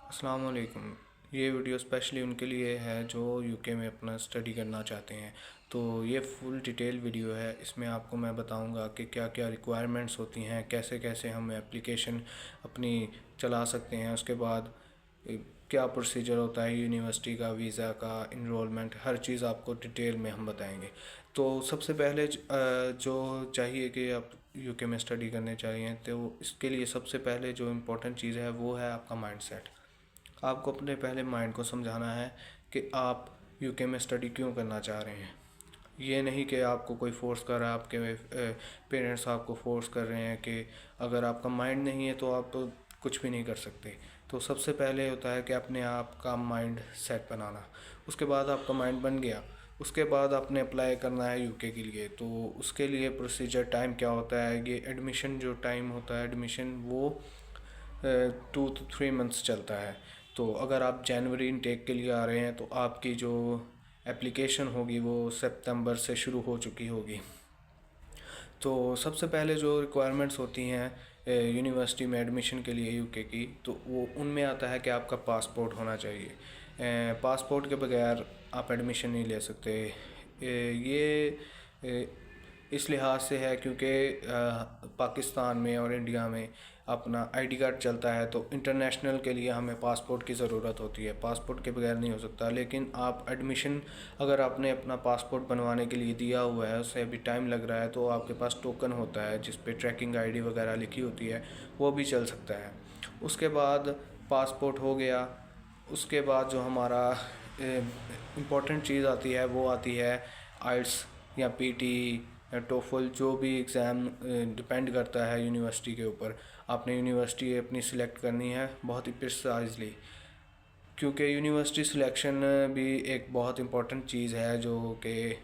अस्सलाम वालेकुम। ये वीडियो स्पेशली उनके लिए है जो यूके में अपना स्टडी करना चाहते हैं। तो ये फुल डिटेल वीडियो है। इसमें आपको मैं बताऊंगा कि क्या क्या रिक्वायरमेंट्स होती हैं, कैसे कैसे हम एप्लीकेशन अपनी चला सकते हैं। उसके बाद क्या प्रोसीजर होता है यूनिवर्सिटी का, वीज़ा का, इनरोलमेंट, हर चीज़ आपको डिटेल में हम बताएंगे। तो सबसे पहले जो चाहिए कि आप यूके में स्टडी करने चाहिए, तो इसके लिए सबसे पहले जो इम्पोर्टेंट चीज़ है वो है आपका माइंडसेट। आपको अपने पहले माइंड को समझाना है कि आप यूके में स्टडी क्यों करना चाह रहे हैं। ये नहीं कि आपको कोई फोर्स कर रहा है, आपके पेरेंट्स आपको फोर्स कर रहे हैं कि अगर आपका माइंड नहीं है तो आप तो कुछ भी नहीं कर सकते। तो सबसे पहले होता है कि अपने आप का माइंड सेट बनाना। उसके बाद आपका माइंड बन गया, उसके बाद आपने अप्लाई करना है यूके के लिए। तो उसके लिए प्रोसीजर टाइम क्या होता है, ये एडमिशन जो टाइम होता है, एडमिशन वो 2 to 3 मंथ्स चलता है। तो अगर आप जनवरी इनटेक के लिए आ रहे हैं तो आपकी जो एप्लीकेशन होगी वो सितंबर से शुरू हो चुकी होगी। तो सबसे पहले जो रिक्वायरमेंट्स होती हैं यूनिवर्सिटी में एडमिशन के लिए यूके की, तो वो उनमें आता है कि आपका पासपोर्ट होना चाहिए। पासपोर्ट के बगैर आप एडमिशन नहीं ले सकते। ये इस लिहाज से है क्योंकि पाकिस्तान में और इंडिया में अपना आईडी कार्ड चलता है, तो इंटरनेशनल के लिए हमें पासपोर्ट की ज़रूरत होती है। पासपोर्ट के बगैर नहीं हो सकता। लेकिन आप एडमिशन अगर आपने अपना पासपोर्ट बनवाने के लिए दिया हुआ है, उससे अभी टाइम लग रहा है, तो आपके पास टोकन होता है जिस पे ट्रैकिंग आईडी वगैरह लिखी होती है, वो भी चल सकता है। उसके बाद पासपोर्ट हो गया। उसके बाद जो हमारा इम्पोर्टेंट चीज़ आती है वो आती है आइल्स या पीटी या टोफल, जो भी एग्ज़ाम डिपेंड करता है यूनिवर्सिटी के ऊपर। आपने यूनिवर्सिटी अपनी सिलेक्ट करनी है बहुत ही प्रिसाइजली, क्योंकि यूनिवर्सिटी सिलेक्शन भी एक बहुत इंपॉर्टेंट चीज़ है जो कि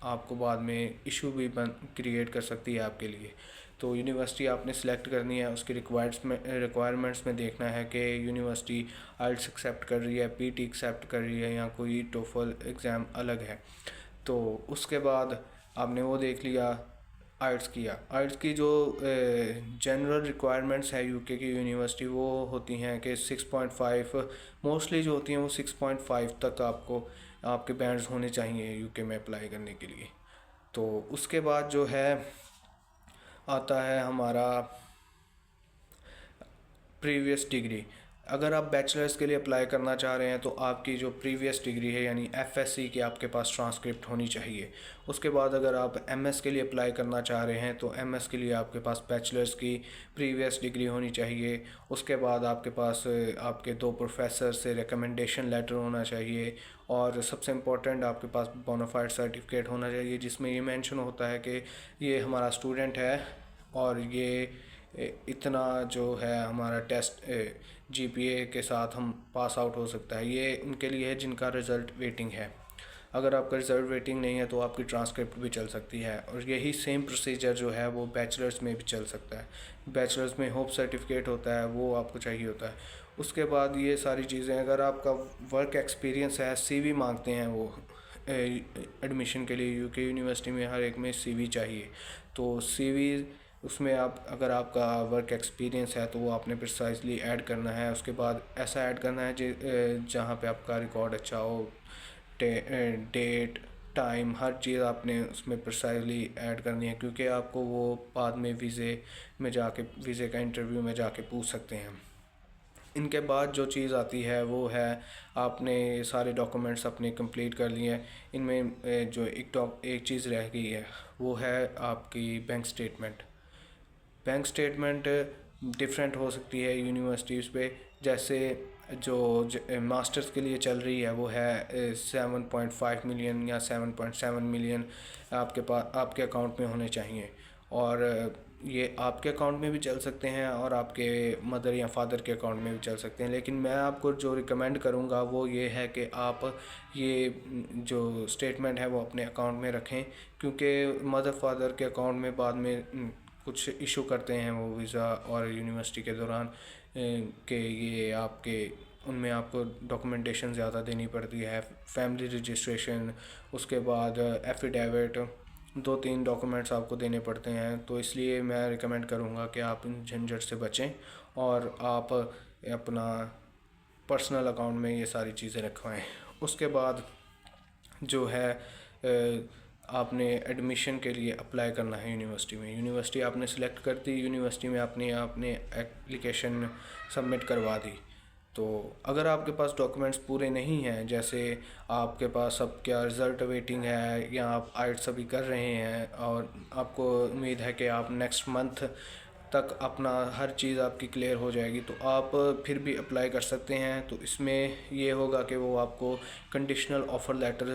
आपको बाद में इशू भी क्रिएट कर सकती है आपके लिए। तो यूनिवर्सिटी आपने सिलेक्ट करनी है, उसकी रिक्वायरमेंट्स में देखना है कि यूनिवर्सिटी आइल्स एक्सेप्ट कर रही है, पीटी एक्सेप्ट कर रही है, या कोई टोफल एग्ज़ाम अलग है। तो उसके बाद आपने वो देख लिया, आर्ट्स किया। आर्ट्स की जो जनरल रिक्वायरमेंट्स है यूके की यूनिवर्सिटी, वो होती हैं कि 6.5 मोस्टली जो होती हैं वो 6.5 तक आपको आपके बैंड्स होने चाहिए यूके में अप्लाई करने के लिए। तो उसके बाद जो है आता है हमारा प्रीवियस डिग्री। अगर आप बैचलर्स के लिए अप्लाई करना चाह रहे हैं तो आपकी जो प्रीवियस डिग्री है यानी एफएससी की आपके पास ट्रांसक्रिप्ट होनी चाहिए। उसके बाद अगर आप एमएस के लिए अप्लाई करना चाह रहे हैं तो एमएस के लिए आपके पास बैचलर्स की प्रीवियस डिग्री होनी चाहिए। उसके बाद आपके पास आपके 2 प्रोफेसर से रिकमेंडेशन लेटर होना चाहिए। और सबसे इम्पोर्टेंट आपके पास बोनाफाइड सर्टिफिकेट होना चाहिए जिसमें ये मेंशन होता है कि ये हमारा स्टूडेंट है और ये इतना जो है हमारा टेस्ट जीपीए के साथ हम पास आउट हो सकता है। ये उनके लिए है जिनका रिज़ल्ट वेटिंग है। अगर आपका रिज़ल्ट वेटिंग नहीं है तो आपकी ट्रांसक्रिप्ट भी चल सकती है। और यही सेम प्रोसीजर जो है वो बैचलर्स में भी चल सकता है। बैचलर्स में होप सर्टिफिकेट होता है, वो आपको चाहिए होता है। उसके बाद ये सारी चीज़ें, अगर आपका वर्क एक्सपीरियंस है, सीवी मांगते हैं वो एडमिशन के लिए यूके यूनिवर्सिटी में हर एक में सीवी चाहिए। तो सीवी उसमें आप अगर आपका वर्क एक्सपीरियंस है तो वो आपने प्रिसाइजली ऐड करना है। उसके बाद ऐसा ऐड करना है जहाँ पे आपका रिकॉर्ड अच्छा हो, डेट, टाइम, हर चीज़ आपने उसमें प्रिसाइजली ऐड करनी है, क्योंकि आपको वो बाद में वीज़े का इंटरव्यू में जाके पूछ सकते हैं। इनके बाद जो चीज़ आती है वो है आपने सारे डॉक्यूमेंट्स अपने कंप्लीट कर लिए हैं। इनमें जो एक चीज़ रह गई है वो है आपकी bank statement. Bank statement different हो सकती है यूनिवर्सिटीज़ पे। जैसे जो मास्टर्स के लिए चल रही है वो है 7.5 मिलियन या 7.7 मिलियन आपके पास आपके अकाउंट में होने चाहिए। और ये आपके अकाउंट में भी चल सकते हैं और आपके मदर या फादर के अकाउंट में भी चल सकते हैं। लेकिन मैं आपको जो रिकमेंड करूँगा वो ये है कि आप ये जो स्टेटमेंट है वो अपने अकाउंट में रखें, क्योंकि मदर फादर के अकाउंट में बाद में कुछ इशू करते हैं वो वीज़ा और यूनिवर्सिटी के दौरान कि ये आपके उनमें आपको डॉक्यूमेंटेशन ज़्यादा देनी पड़ती है, फैमिली रजिस्ट्रेशन, उसके बाद एफिडेविट, 2-3 डॉक्यूमेंट्स आपको देने पड़ते हैं। तो इसलिए मैं रिकमेंड करूँगा कि आप इन झंझट से बचें और आप अपना पर्सनल अकाउंट में ये सारी चीज़ें रखवाएं। उसके बाद जो है आपने एडमिशन के लिए अप्लाई करना है यूनिवर्सिटी में। यूनिवर्सिटी आपने सेलेक्ट कर दी, यूनिवर्सिटी में आपने एप्लीकेशन सबमिट करवा दी। तो अगर आपके पास डॉक्यूमेंट्स पूरे नहीं हैं, जैसे आपके पास अब क्या रिज़ल्ट वेटिंग है या आप आइट्स अभी कर रहे हैं और आपको उम्मीद है कि आप नेक्स्ट मंथ तक अपना हर चीज़ आपकी क्लियर हो जाएगी, तो आप फिर भी अप्लाई कर सकते हैं। तो इसमें ये होगा कि वो आपको कंडीशनल ऑफ़र लेटर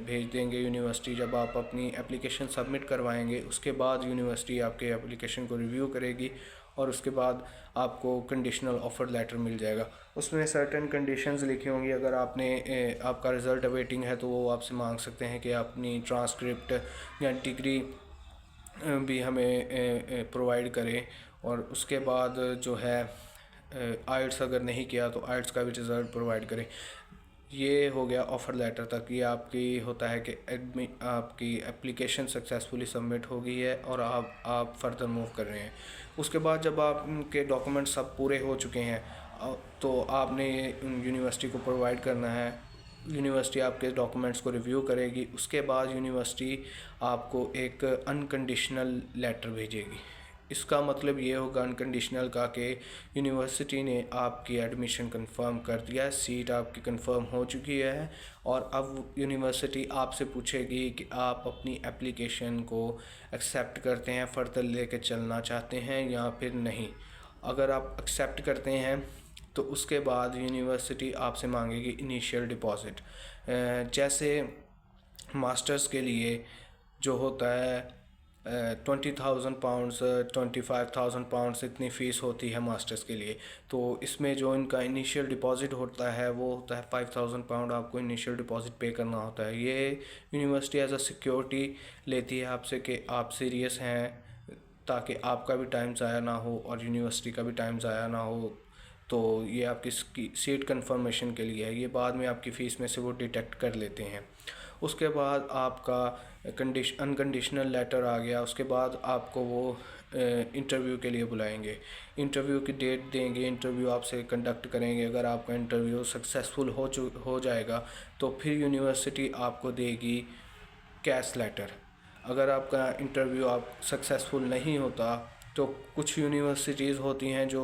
भेज देंगे यूनिवर्सिटी। जब आप अपनी एप्लीकेशन सबमिट करवाएंगे उसके बाद यूनिवर्सिटी आपके एप्लीकेशन को रिव्यू करेगी और उसके बाद आपको कंडीशनल ऑफ़र लेटर मिल जाएगा। उसमें सर्टेन कंडीशंस लिखी होंगी। अगर आपका रिज़ल्ट अवेटिंग है तो वो आपसे मांग सकते हैं कि अपनी ट्रांसक्रिप्ट या डिग्री भी हमें प्रोवाइड करें। और उसके बाद जो है आइट्स अगर नहीं किया तो आइट्स का भी रिज़ल्ट प्रोवाइड करें। ये हो गया ऑफ़र लेटर तक। ये आपकी होता है कि आपकी एप्लीकेशन सक्सेसफुली सबमिट हो गई है और आप फर्दर मूव कर रहे हैं। उसके बाद जब आपके डॉक्यूमेंट सब पूरे हो चुके हैं तो आपने यूनिवर्सिटी को प्रोवाइड करना है। यूनिवर्सिटी आपके डॉक्यूमेंट्स को रिव्यू करेगी। उसके बाद यूनिवर्सिटी आपको एक अनकंडीशनल लेटर भेजेगी। इसका मतलब ये होगा अनकंडीशनल का कि यूनिवर्सिटी ने आपकी एडमिशन कंफर्म कर दिया है, सीट आपकी कंफर्म हो चुकी है और अब यूनिवर्सिटी आपसे पूछेगी कि आप अपनी एप्लीकेशन को एक्सेप्ट करते हैं, फ़र्दर लेके चलना चाहते हैं या फिर नहीं। अगर आप एक्सेप्ट करते हैं तो उसके बाद यूनिवर्सिटी आपसे मांगेगी इनिशियल डिपॉज़िट। जैसे मास्टर्स के लिए जो होता है 20,000 पाउंड्स 25,000 पाउंड्स इतनी फ़ीस होती है मास्टर्स के लिए। तो इसमें जो इनका इनिशियल डिपॉज़िट होता है वो होता है 5,000 पाउंड। आपको इनिशियल डिपॉज़िट पे करना होता है। ये यूनिवर्सिटी एज अ सिक्योरिटी लेती है आपसे कि आप सीरियस हैं, ताकि आपका भी टाइम ज़ाया ना हो और यूनिवर्सिटी का भी टाइम ज़ाया ना हो। तो ये आपकी सीट कंफर्मेशन के लिए है। ये बाद में आपकी फ़ीस में से वो डिटेक्ट कर लेते हैं। उसके बाद आपका अनकंडीशनल लेटर आ गया। उसके बाद आपको वो इंटरव्यू के लिए बुलाएंगे, इंटरव्यू की डेट देंगे, इंटरव्यू आपसे कंडक्ट करेंगे। अगर आपका इंटरव्यू सक्सेसफुल हो जाएगा तो फिर यूनिवर्सिटी आपको देगी कैश लेटर। अगर आपका इंटरव्यू आप सक्सेसफुल नहीं होता तो कुछ यूनिवर्सिटीज़ होती हैं जो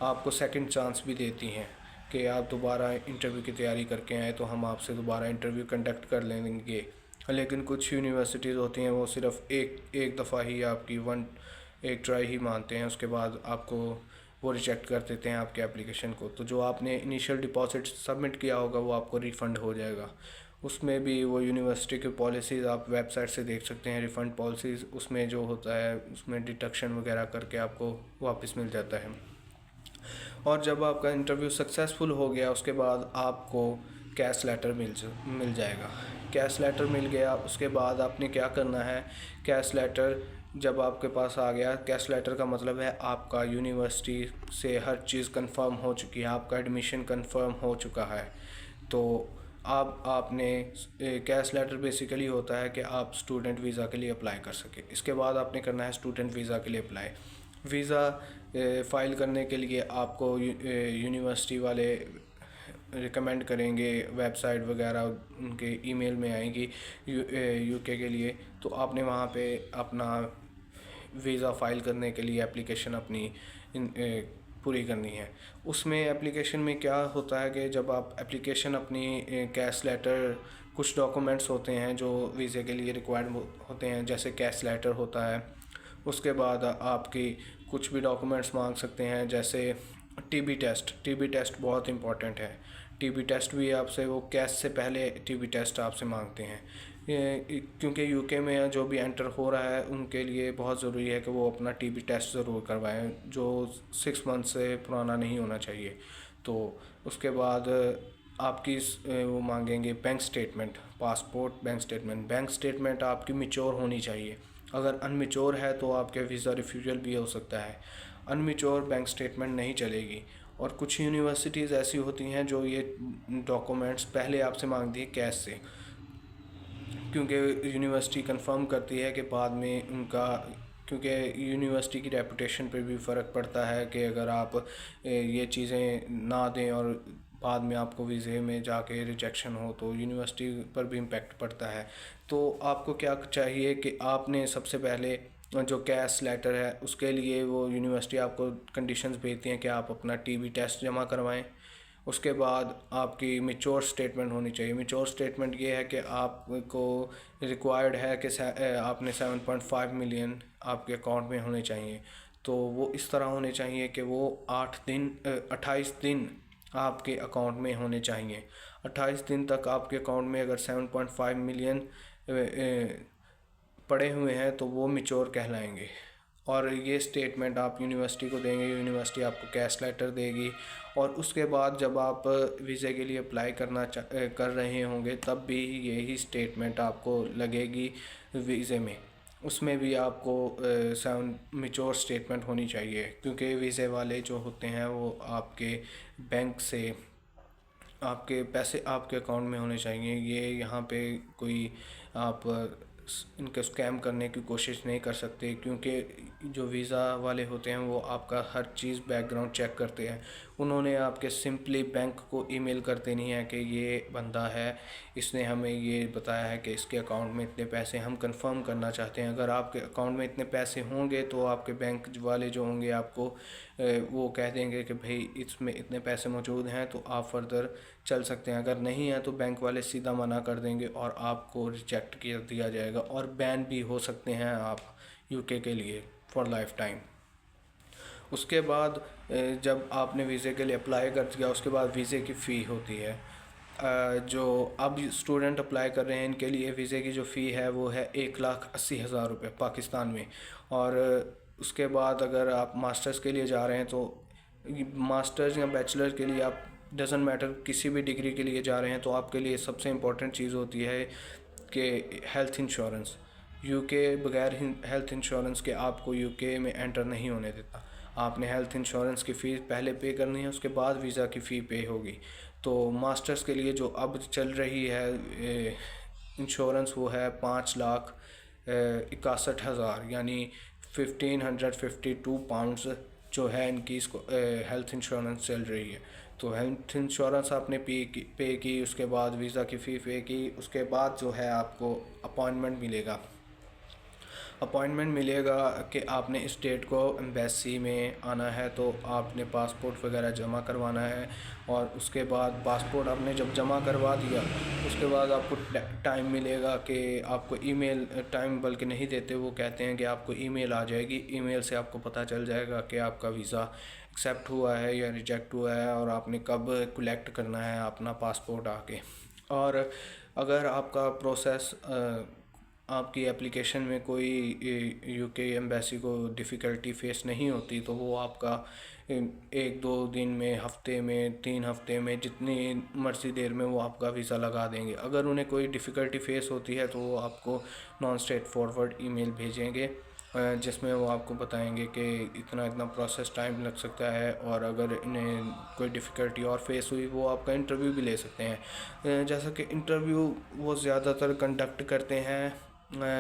आपको सेकंड चांस भी देती हैं कि आप दोबारा इंटरव्यू की तैयारी करके आए तो हम आपसे दोबारा इंटरव्यू कंडक्ट कर लेंगे। लेकिन कुछ यूनिवर्सिटीज़ होती हैं वो सिर्फ एक दफ़ा ही आपकी एक ट्राई ही मानते हैं, उसके बाद आपको वो रिजेक्ट कर देते हैं आपके एप्लीकेशन को। तो जो आपने इनिशियल डिपॉजिट सबमिट किया होगा वो आपको रिफ़ंड हो जाएगा। उसमें भी वो यूनिवर्सिटी की पॉलिसीज़ आप वेबसाइट से देख सकते हैं, रिफ़ंड पॉलिसीज़। उसमें जो होता है उसमें डिडक्शन वगैरह करके आपको वापस मिल जाता है। और जब आपका इंटरव्यू सक्सेसफुल हो गया उसके बाद आपको कैश लेटर मिल जाएगा। कैश लेटर मिल गया उसके बाद आपने क्या करना है, कैश लेटर जब आपके पास आ गया, कैश लेटर का मतलब है आपका यूनिवर्सिटी से हर चीज़ कंफर्म हो चुकी है, आपका एडमिशन कंफर्म हो चुका है। तो आपने कैश लेटर बेसिकली होता है कि आप स्टूडेंट वीज़ा के लिए अप्लाई कर सके। इसके बाद आपने करना है स्टूडेंट वीज़ा के लिए अप्लाई। वीज़ा फ़ाइल करने के लिए आपको यूनिवर्सिटी वाले रिकमेंड करेंगे, वेबसाइट वगैरह उनके ईमेल में आएंगी यूके के लिए। तो आपने वहाँ पे अपना वीज़ा फ़ाइल करने के लिए एप्लीकेशन अपनी पूरी करनी है। उसमें एप्लीकेशन में क्या होता है कि जब आप एप्लीकेशन अपनी कैश लेटर, कुछ डॉक्यूमेंट्स होते हैं जो वीज़े के लिए रिक्वायर्ड होते हैं, जैसे कैश लेटर होता है। उसके बाद आपकी कुछ भी डॉक्यूमेंट्स मांग सकते हैं, जैसे टीबी टेस्ट बहुत इंपॉर्टेंट है। टीबी टेस्ट भी आपसे वो कैश से पहले टीबी टेस्ट आपसे मांगते हैं, क्योंकि यूके में जो भी एंटर हो रहा है उनके लिए बहुत ज़रूरी है कि वो अपना टीबी टेस्ट ज़रूर करवाएं, जो 6 मंथ से पुराना नहीं होना चाहिए। तो उसके बाद आपकी वो मांगेंगे bank statement, passport, bank statement आपकी मैच्योर होनी चाहिए। अगर अनमेच्योर है तो आपके वीज़ा रिफ्यूजल भी हो सकता है। अनमेच्योर बैंक स्टेटमेंट नहीं चलेगी। और कुछ यूनिवर्सिटीज़ ऐसी होती हैं जो ये डॉक्यूमेंट्स पहले आपसे मांगती है कैश से, क्योंकि यूनिवर्सिटी कंफर्म करती है कि बाद में उनका, क्योंकि यूनिवर्सिटी की रेपुटेशन पर भी फ़र्क पड़ता है कि अगर आप ये चीज़ें ना दें और बाद में आपको वीज़े में जाके रिजेक्शन हो तो यूनिवर्सिटी पर भी इम्पेक्ट पड़ता है। तो आपको क्या चाहिए कि आपने सबसे पहले जो कैश लेटर है उसके लिए वो यूनिवर्सिटी आपको कंडीशंस भेजती हैं कि आप अपना टीबी टेस्ट जमा करवाएं। उसके बाद आपकी मैच्योर स्टेटमेंट होनी चाहिए। मैच्योर स्टेटमेंट ये है कि आपको रिक्वायर्ड है कि आपने 7.5 मिलियन आपके अकाउंट में होने चाहिए। तो वो इस तरह होने चाहिए कि वो 28 दिन आपके अकाउंट में होने चाहिए। 28 दिन तक आपके अकाउंट में अगर 7.5 मिलियन पड़े हुए हैं तो वो मैच्योर कहलाएंगे। और ये स्टेटमेंट आप यूनिवर्सिटी को देंगे, यूनिवर्सिटी आपको कैश लेटर देगी। और उसके बाद जब आप वीज़े के लिए अप्लाई कर रहे होंगे तब भी यही स्टेटमेंट आपको लगेगी वीज़े में। उसमें भी आपको मैच्योर स्टेटमेंट होनी चाहिए, क्योंकि वीज़े वाले जो होते हैं वो आपके बैंक से आपके पैसे आपके अकाउंट में होने चाहिए। ये यहाँ पे कोई आप इनका स्कैम करने की कोशिश नहीं कर सकते, क्योंकि जो वीज़ा वाले होते हैं वो आपका हर चीज़ बैकग्राउंड चेक करते हैं। उन्होंने आपके सिंपली बैंक को ईमेल कर देनी है कि ये बंदा है, इसने हमें ये बताया है कि इसके अकाउंट में इतने पैसे हम कंफर्म करना चाहते हैं। अगर आपके अकाउंट में इतने पैसे होंगे तो आपके बैंक वाले जो होंगे आपको वो कह देंगे कि भाई इसमें इतने पैसे मौजूद हैं तो आप फर्दर चल सकते हैं। अगर नहीं है तो बैंक वाले सीधा मना कर देंगे और आपको रिजेक्ट कर दिया जाएगा और बैन भी हो सकते हैं आप यूके के लिए फॉर लाइफ टाइम। उसके बाद जब आपने वीज़े के लिए अप्लाई कर दिया उसके बाद वीज़े की फ़ी होती है। जो अब स्टूडेंट अप्लाई कर रहे हैं इनके लिए वीज़े की जो फ़ी है वो है 1,80,000 रुपये पाकिस्तान में। और उसके बाद अगर आप मास्टर्स के लिए जा रहे हैं तो मास्टर्स या बैचलर के लिए आप डज़न मैटर किसी भी डिग्री के लिए जा रहे हैं तो आपके लिए सबसे इम्पोर्टेंट चीज़ होती है कि हेल्थ इंश्योरेंस। यूके बगैर हेल्थ इंश्योरेंस के आपको यूके में एंटर नहीं होने देता। आपने हेल्थ इंश्योरेंस की फ़ीस पहले पे करनी है, उसके बाद वीज़ा की फ़ी पे होगी। तो मास्टर्स के लिए जो अब चल रही है इंश्योरेंस वो है 5,61,000 यानी 1,552 पाउंड्स जो है इनकी इसको हेल्थ इंश्योरेंस चल रही है। तो हेल्थ इंश्योरेंस आपने पे की, उसके बाद वीज़ा की फ़ी पे की, उसके बाद जो है आपको अपॉइंटमेंट मिलेगा कि आपने इस डेट को एम्बेसी में आना है तो आपने पासपोर्ट वगैरह जमा करवाना है। और उसके बाद पासपोर्ट आपने जब जमा करवा दिया उसके बाद आपको टाइम मिलेगा कि आपको ईमेल टाइम बल्कि नहीं देते, वो कहते हैं कि आपको ईमेल आ जाएगी। ईमेल से आपको पता चल जाएगा कि आपका वीज़ा एक्सेप्ट हुआ है या रिजेक्ट हुआ है और आपने कब कलेक्ट करना है अपना पासपोर्ट आके। और अगर आपका प्रोसेस आपकी एप्लीकेशन में कोई यूके एम्बेसी को डिफ़िकल्टी फेस नहीं होती तो वो आपका 1-2 दिन में, हफ्ते में, 3 हफ्ते में, जितनी मर्ज़ी देर में वो आपका वीज़ा लगा देंगे। अगर उन्हें कोई डिफ़िकल्टी फेस होती है तो वो आपको नॉन स्ट्रेट फॉरवर्ड ईमेल भेजेंगे जिसमें वो आपको बताएंगे कि इतना इतना प्रोसेस टाइम लग सकता है। और अगर इन्हें कोई डिफ़िकल्टी और फेस हुई वो आपका इंटरव्यू भी ले सकते हैं। जैसा कि इंटरव्यू वो ज़्यादातर कंडक्ट करते हैं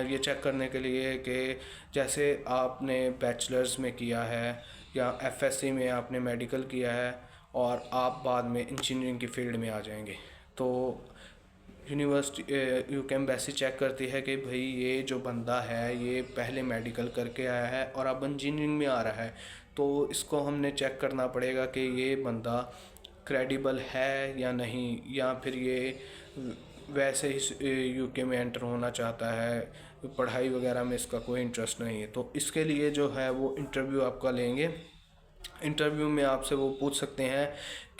ये चेक करने के लिए कि जैसे आपने बैचलर्स में किया है या एफएससी में आपने मेडिकल किया है और आप बाद में इंजीनियरिंग की फ़ील्ड में आ जाएंगे तो यूनिवर्सिटी यूके एम्बेसी चेक करती है कि भाई ये जो बंदा है ये पहले मेडिकल करके आया है और अब इंजीनियरिंग में आ रहा है, तो इसको हमने चेक करना पड़ेगा कि ये बंदा क्रेडिबल है या नहीं, या फिर ये वैसे ही यूके में एंटर होना चाहता है, पढ़ाई वगैरह में इसका कोई इंटरेस्ट नहीं है। तो इसके लिए जो है वो इंटरव्यू आपका लेंगे। इंटरव्यू में आपसे वो पूछ सकते हैं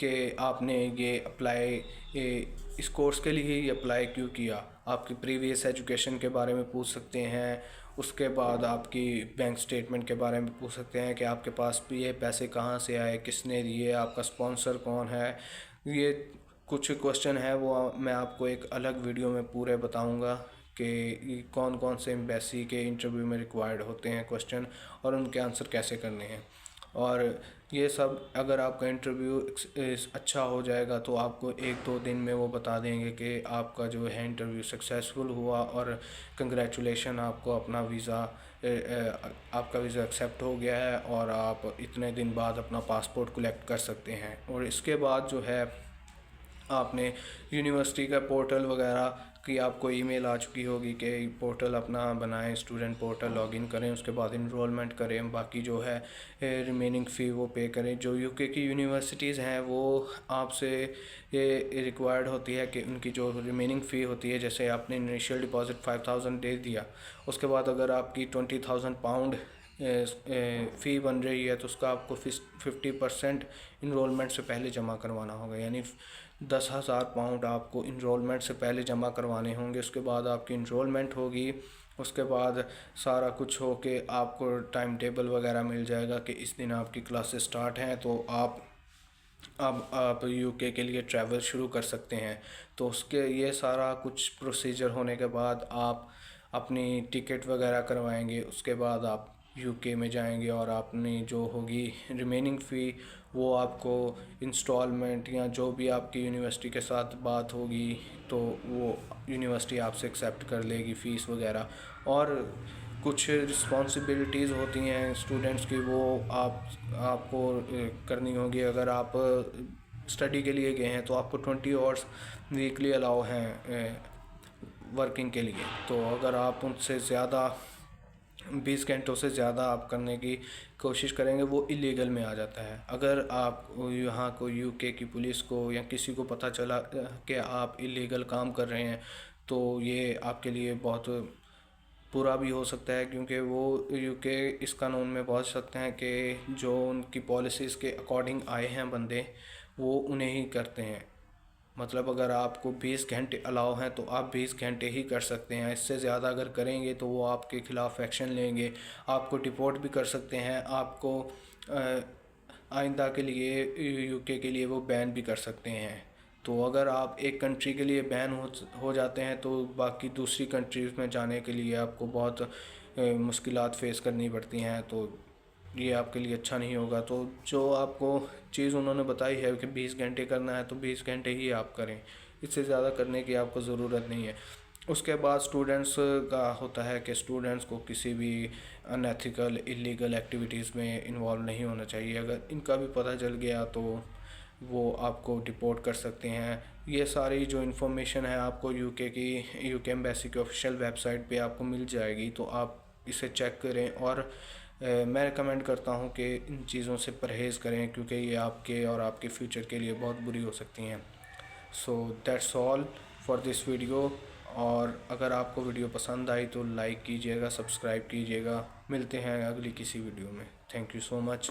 कि आपने ये अप्लाई इस कोर्स के लिए ही अप्लाई क्यों किया, आपकी प्रीवियस एजुकेशन के बारे में पूछ सकते हैं। उसके बाद आपकी बैंक स्टेटमेंट के बारे में पूछ सकते हैं कि आपके पास भी ये पैसे कहाँ से आए, किसने दिए, आपका स्पॉन्सर कौन है। ये कुछ क्वेश्चन है वो मैं आपको एक अलग वीडियो में पूरे बताऊंगा कि कौन कौन से एम्बेसी के इंटरव्यू में रिक्वायर्ड होते हैं क्वेश्चन और उनके आंसर कैसे करने हैं। और ये सब अगर आपका इंटरव्यू अच्छा हो जाएगा तो आपको 1-2 दिन में वो बता देंगे कि आपका जो है इंटरव्यू सक्सेसफुल हुआ और कंग्रेचुलेशन, आपको अपना वीज़ा आपका वीज़ा एक्सेप्ट हो गया है और आप इतने दिन बाद अपना पासपोर्ट कलेक्ट कर सकते हैं। और इसके बाद जो है आपने यूनिवर्सिटी का पोर्टल वगैरह की आपको ईमेल आ चुकी होगी कि पोर्टल अपना बनाएं, स्टूडेंट पोर्टल लॉगिन करें, उसके बाद इनरोलमेंट करें, बाकी जो है रिमेनिंग फ़ी वो पे करें। जो यूके की यूनिवर्सिटीज़ हैं वो आपसे ये रिक्वायर्ड होती है कि उनकी जो रिमेनिंग फ़ी होती है, जैसे आपने इनिशियल डिपॉज़िट 5000 दे दिया, उसके बाद अगर आपकी 20,000 पाउंड फ़ी बन रही है तो उसका आपको 50% इनरोलमेंट से पहले जमा करवाना होगा, यानी 10,000 पाउंड आपको इनरोलमेंट से पहले जमा करवाने होंगे। उसके बाद आपकी इनरोलमेंट होगी, उसके बाद सारा कुछ हो के आपको टाइम टेबल वगैरह मिल जाएगा कि इस दिन आपकी क्लासेस स्टार्ट हैं, तो अब आप यूके के लिए ट्रैवल शुरू कर सकते हैं। तो उसके ये सारा कुछ प्रोसीजर होने के बाद आप अपनी टिकट वगैरह करवाएंगे, उसके बाद आप यूके में जाएंगे और आपने जो होगी रिमेनिंग फ़ी वो आपको इंस्टॉलमेंट या जो भी आपकी यूनिवर्सिटी के साथ बात होगी तो वो यूनिवर्सिटी आपसे एक्सेप्ट कर लेगी फ़ीस वगैरह। और कुछ रिस्पॉन्सिबिलिटीज़ होती हैं स्टूडेंट्स की, वो आपको करनी होगी। अगर आप स्टडी के लिए गए हैं तो आपको 20 आवर्स वीकली अलाउ हैं वर्किंग के लिए। तो अगर आप उनसे ज़्यादा 20 घंटों से ज़्यादा आप करने की कोशिश करेंगे वो इलीगल में आ जाता है। अगर आप यहाँ को यूके की पुलिस को या किसी को पता चला कि आप इलीगल काम कर रहे हैं तो ये आपके लिए बहुत बुरा भी हो सकता है, क्योंकि वो यूके इस कानून में पहुँच सकते हैं कि जो उनकी पॉलिसीज़ के अकॉर्डिंग आए हैं बंदे वो उन्हें ही करते हैं। मतलब अगर आपको 20 घंटे अलाउ हैं तो आप 20 घंटे ही कर सकते हैं, इससे ज़्यादा अगर करेंगे तो वो आपके ख़िलाफ़ एक्शन लेंगे, आपको डिपोर्ट भी कर सकते हैं, आपको आइंदा के लिए यूके के लिए वो बैन भी कर सकते हैं। तो अगर आप एक कंट्री के लिए बैन हो जाते हैं तो बाकी दूसरी कंट्रीज़ में जाने के लिए आपको बहुत मुश्किलात फ़ेस करनी पड़ती हैं, तो ये आपके लिए अच्छा नहीं होगा। तो जो आपको चीज़ उन्होंने बताई है कि 20 घंटे करना है तो 20 घंटे ही आप करें, इससे ज़्यादा करने की आपको ज़रूरत नहीं है। उसके बाद स्टूडेंट्स का होता है कि स्टूडेंट्स को किसी भी अनएथिकल इलीगल एक्टिविटीज़ में इन्वॉल्व नहीं होना चाहिए। अगर इनका भी पता चल गया तो वो आपको डिपोर्ट कर सकते हैं। ये सारी जो इन्फॉर्मेशन है आपको यूके एम्बेसी के ऑफिशियल वेबसाइट पे आपको मिल जाएगी, तो आप इसे चेक करें। और मैं रिकमेंड करता हूँ कि इन चीज़ों से परहेज़ करें, क्योंकि ये आपके और आपके फ्यूचर के लिए बहुत बुरी हो सकती हैं। So that's all for this video. और अगर आपको वीडियो पसंद आई तो लाइक कीजिएगा, सब्सक्राइब कीजिएगा। मिलते हैं अगली किसी वीडियो में। Thank you so much.